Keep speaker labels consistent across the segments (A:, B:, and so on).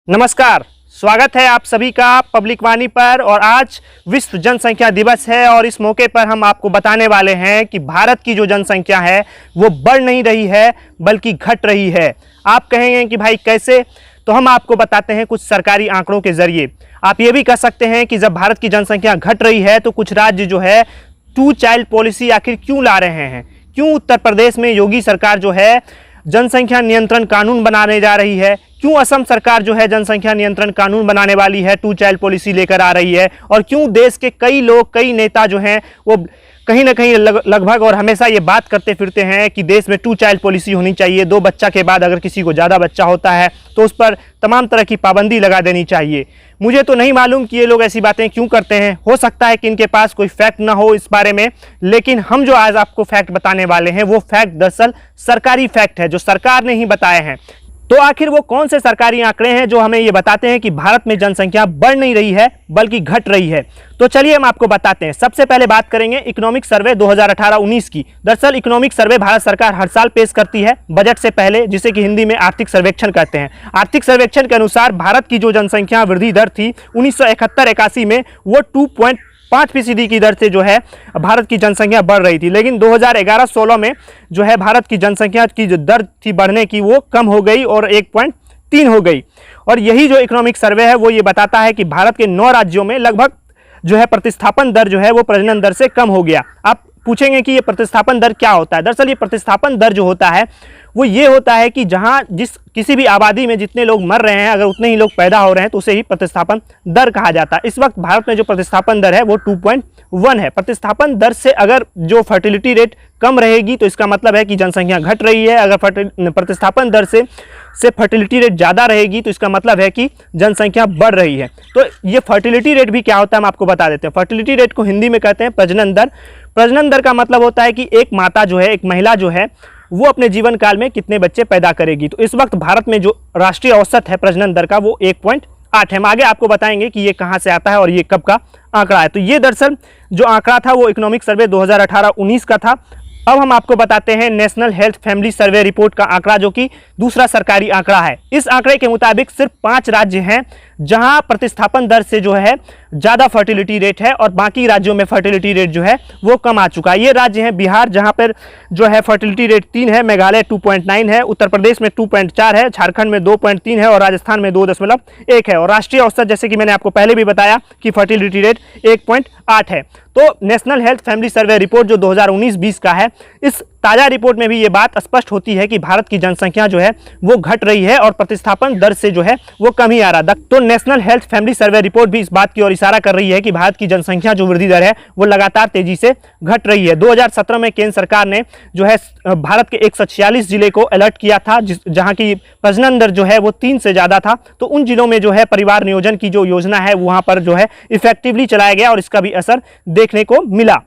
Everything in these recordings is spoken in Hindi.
A: नमस्कार, स्वागत है आप सभी का पब्लिक वाणी पर। और आज विश्व जनसंख्या दिवस है और इस मौके पर हम आपको बताने वाले हैं कि भारत की जो जनसंख्या है वो बढ़ नहीं रही है बल्कि घट रही है। आप कहेंगे कि भाई कैसे, तो हम आपको बताते हैं कुछ सरकारी आंकड़ों के जरिए। आप ये भी कह सकते हैं कि जब भारत की जनसंख्या घट रही है तो कुछ राज्य जो है 2 चाइल्ड पॉलिसी आखिर क्यों ला रहे हैं, क्यों उत्तर प्रदेश में योगी सरकार जो है जनसंख्या नियंत्रण कानून बनाने जा रही है, क्यों असम सरकार जो है जनसंख्या नियंत्रण कानून बनाने वाली है, 2 चाइल्ड पॉलिसी लेकर आ रही है, और क्यों देश के कई लोग, कई नेता जो हैं वो कहीं ना कहीं लगभग और हमेशा ये बात करते फिरते हैं कि देश में 2 चाइल्ड पॉलिसी होनी चाहिए। 2 बच्चा के बाद अगर किसी को ज़्यादा बच्चा होता है तो उस पर तमाम तरह की पाबंदी लगा देनी चाहिए। मुझे तो नहीं मालूम कि ये लोग ऐसी बातें क्यों करते हैं। हो सकता है कि इनके पास कोई फैक्ट ना हो इस बारे में, लेकिन हम जो आज आपको फैक्ट बताने वाले हैं वो फैक्ट दरअसल सरकारी फैक्ट है जो सरकार ने ही बताए हैं। तो आखिर वो कौन से सरकारी आंकड़े हैं जो हमें ये बताते हैं कि भारत में जनसंख्या बढ़ नहीं रही है बल्कि घट रही है? तो चलिए हम आपको बताते हैं। सबसे पहले बात करेंगे इकोनॉमिक सर्वे 2018-19 की। दरअसल इकोनॉमिक सर्वे भारत सरकार हर साल पेश करती है बजट से पहले, जिसे कि हिंदी में आर्थिक सर्वेक्षण कहते हैं। आर्थिक सर्वेक्षण के अनुसार भारत की जो जनसंख्या वृद्धि दर थी 1971-81 में वो 2.5% की दर से जो है भारत की जनसंख्या बढ़ रही थी, लेकिन 2011-16 में जो है भारत की जनसंख्या की जो दर थी बढ़ने की वो कम हो गई और 1.3 हो गई। और यही जो इकोनॉमिक सर्वे है वो ये बताता है कि भारत के 9 राज्यों में लगभग जो है प्रतिस्थापन दर जो है वो प्रजनन दर से कम हो गया। आप पूछेंगे कि ये प्रतिस्थापन दर क्या होता है। दरअसल ये प्रतिस्थापन दर जो होता है वो ये होता है कि जहाँ किसी भी आबादी में जितने लोग मर रहे हैं अगर उतने ही लोग पैदा हो रहे हैं तो उसे ही प्रतिस्थापन दर कहा जाता है। इस वक्त भारत में जो प्रतिस्थापन दर है वो 2.1 है। प्रतिस्थापन दर से अगर जो फर्टिलिटी रेट कम रहेगी तो इसका मतलब है कि जनसंख्या घट रही है। अगर प्रतिस्थापन दर से फर्टिलिटी रेट ज़्यादा रहेगी तो इसका मतलब है कि जनसंख्या बढ़ रही है। तो ये फर्टिलिटी रेट भी क्या होता है हम आपको बता देते हैं। फर्टिलिटी रेट को हिंदी में कहते हैं प्रजनन दर। प्रजनन दर का मतलब होता है कि एक माता जो है, एक महिला जो है वो अपने जीवन काल में कितने बच्चे पैदा करेगी। तो इस वक्त भारत में जो राष्ट्रीय औसत है प्रजनन दर का वो 1.8 है। हम आगे आपको बताएंगे कि ये कहाँ से आता है और ये कब का आंकड़ा है। तो ये दरअसल जो आंकड़ा था वो इकोनॉमिक सर्वे 2018-19 का था। अब हम आपको बताते हैं national health family survey report का आंकड़ा, जो कि दूसरा सरकारी आंकड़ा है। इस आंकड़े के मुताबिक सिर्फ 5 राज्य हैं जहां प्रतिस्थापन दर से जो है ज़्यादा फर्टिलिटी रेट है और बाकी राज्यों में फर्टिलिटी रेट जो है वो कम आ चुका है। ये राज्य हैं बिहार जहां पर जो है फर्टिलिटी रेट 3 है, मेघालय 2.9 है, उत्तर प्रदेश में 2.4 है, झारखंड में 2.3 है और राजस्थान में 2.1 है। और राष्ट्रीय औसत जैसे कि मैंने आपको पहले भी बताया कि फर्टिलिटी रेट 1.8 है। तो national health family survey report जो 2019-20 का है, इस ताज़ा रिपोर्ट में भी ये बात स्पष्ट होती है कि भारत की जनसंख्या जो है वो घट रही है और प्रतिस्थापन दर से जो है वो कम ही आ रहा है। तो national health family survey report भी इस बात की ओर इशारा कर रही है कि भारत की जनसंख्या जो वृद्धि दर है वो लगातार तेजी से घट रही है। 2017 में केंद्र सरकार ने जो है भारत के 146 जिले को अलर्ट किया था जहाँ की प्रजनन दर जो है वो 3 से ज़्यादा था। तो उन जिलों में जो है परिवार नियोजन की जो योजना है वहाँ पर जो है इफेक्टिवली चलाया गया और इसका भी असर देखने को मिला।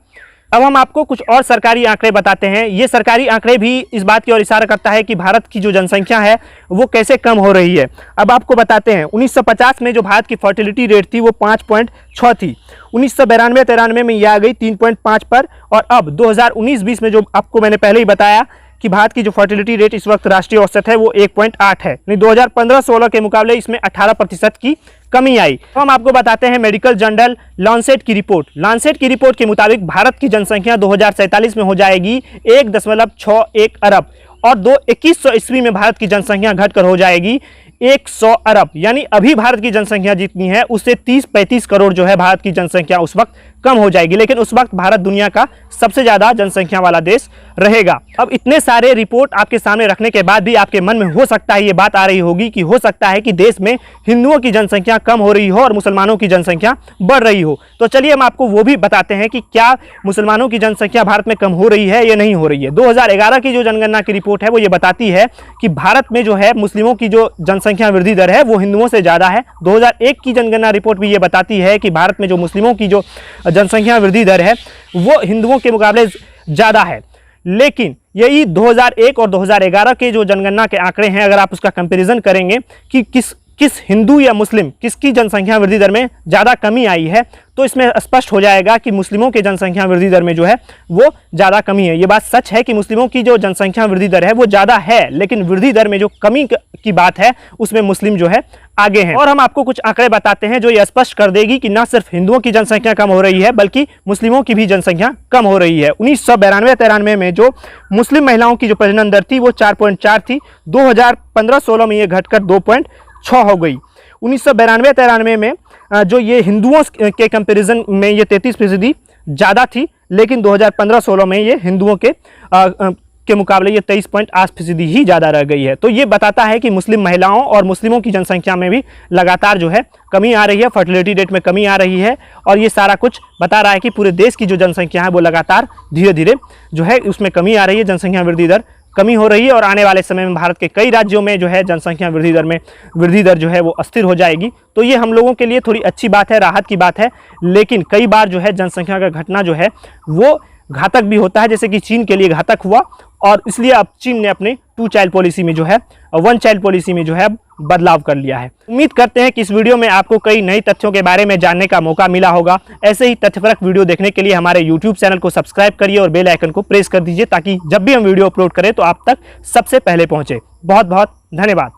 A: अब हम आपको कुछ और सरकारी आंकड़े बताते हैं। ये सरकारी आंकड़े भी इस बात की ओर इशारा करता है कि भारत की जो जनसंख्या है वो कैसे कम हो रही है। अब आपको बताते हैं 1950 में जो भारत की फर्टिलिटी रेट थी वो 5.6 थी। 1992-93 में ये आ गई 3.5 पर, और अब 2019-20 में जो आपको मैंने पहले ही बताया कि भारत की जो फर्टिलिटी रेट इस वक्त राष्ट्रीय औसत है वो 1.8 है। 2015-16 के मुकाबले इसमें 18% की कमी आई। तो हम आपको बताते हैं मेडिकल जर्नल लॉन्सेट की रिपोर्ट। लॉन्सेट की रिपोर्ट के मुताबिक भारत की जनसंख्या 2047 में हो जाएगी 1.61 अरब और 2100 ईस्वी में भारत की जनसंख्या घटकर हो जाएगी 100 अरब। यानी अभी भारत की जनसंख्या जितनी है उससे 30-35 करोड़ जो है भारत की जनसंख्या उस वक्त कम हो जाएगी, लेकिन उस वक्त भारत दुनिया का सबसे ज़्यादा जनसंख्या वाला देश रहेगा। अब इतने सारे रिपोर्ट आपके सामने रखने के बाद भी आपके मन में हो सकता है ये बात आ रही होगी कि हो सकता है कि देश में हिंदुओं की जनसंख्या कम हो रही हो और मुसलमानों की जनसंख्या बढ़ रही हो। तो चलिए हम आपको वो भी बताते हैं कि क्या मुसलमानों की जनसंख्या भारत में कम हो रही है या नहीं हो रही है। 2011 की जो जनगणना की रिपोर्ट है वो ये बताती है कि भारत में जो है मुस्लिमों की जो जनसंख्या वृद्धि दर है वो हिंदुओं से ज़्यादा है। 2001 की जनगणना रिपोर्ट भी ये बताती है कि भारत में जो मुस्लिमों की जो जनसंख्या वृद्धि दर है वो हिंदुओं के मुकाबले ज़्यादा है। लेकिन यही 2001 और 2011 के जो जनगणना के आंकड़े हैं, अगर आप उसका कंपैरिजन करेंगे कि किस हिंदू या मुस्लिम किसकी जनसंख्या वृद्धि दर में ज़्यादा कमी आई है, तो इसमें स्पष्ट हो जाएगा कि मुस्लिमों की जनसंख्या वृद्धि दर में जो है वो ज़्यादा कमी है। ये बात सच है कि मुस्लिमों की जो जनसंख्या वृद्धि दर है वो ज़्यादा है, लेकिन वृद्धि दर में जो कमी की बात है उसमें मुस्लिम जो है आगे हैं। और हम आपको कुछ आंकड़े बताते हैं जो ये स्पष्ट कर देगी कि ना सिर्फ हिंदुओं की जनसंख्या कम हो रही है बल्कि मुस्लिमों की भी जनसंख्या कम हो रही है। 1992-93 में जो मुस्लिम महिलाओं की जो प्रजनन दर थी वो 4.4 थी, 2015-16 में ये घटकर 2.6 हो गई। 1992-93 में जो ये हिंदुओं के कंपैरिजन में ये 33% ज़्यादा थी, लेकिन 2015-16 में ये हिंदुओं के मुकाबले ये 23.8% ही ज़्यादा रह गई है। तो ये बताता है कि मुस्लिम महिलाओं और मुस्लिमों की जनसंख्या में भी लगातार जो है कमी आ रही है, फर्टिलिटी रेट में कमी आ रही है, और ये सारा कुछ बता रहा है कि पूरे देश की जो जनसंख्या है वो लगातार धीरे धीरे जो है उसमें कमी आ रही है, जनसंख्या वृद्धि दर कमी हो रही है। और आने वाले समय में भारत के कई राज्यों में जो है जनसंख्या वृद्धि दर जो है वो अस्थिर हो जाएगी। तो ये हम लोगों के लिए थोड़ी अच्छी बात है, राहत की बात है, लेकिन कई बार जो है जनसंख्या का घटना जो है वो घातक भी होता है, जैसे कि चीन के लिए घातक हुआ, और इसलिए अब चीन ने अपने 2 चाइल्ड पॉलिसी में जो है 1 चाइल्ड पॉलिसी में जो है बदलाव कर लिया है। उम्मीद करते हैं कि इस वीडियो में आपको कई नए तथ्यों के बारे में जानने का मौका मिला होगा। ऐसे ही तथ्यपरक वीडियो देखने के लिए हमारे YouTube चैनल को सब्सक्राइब करिए और बेल आइकन को प्रेस कर दीजिए ताकि जब भी हम वीडियो अपलोड करें तो आप तक सबसे पहले पहुंचे। बहुत बहुत धन्यवाद।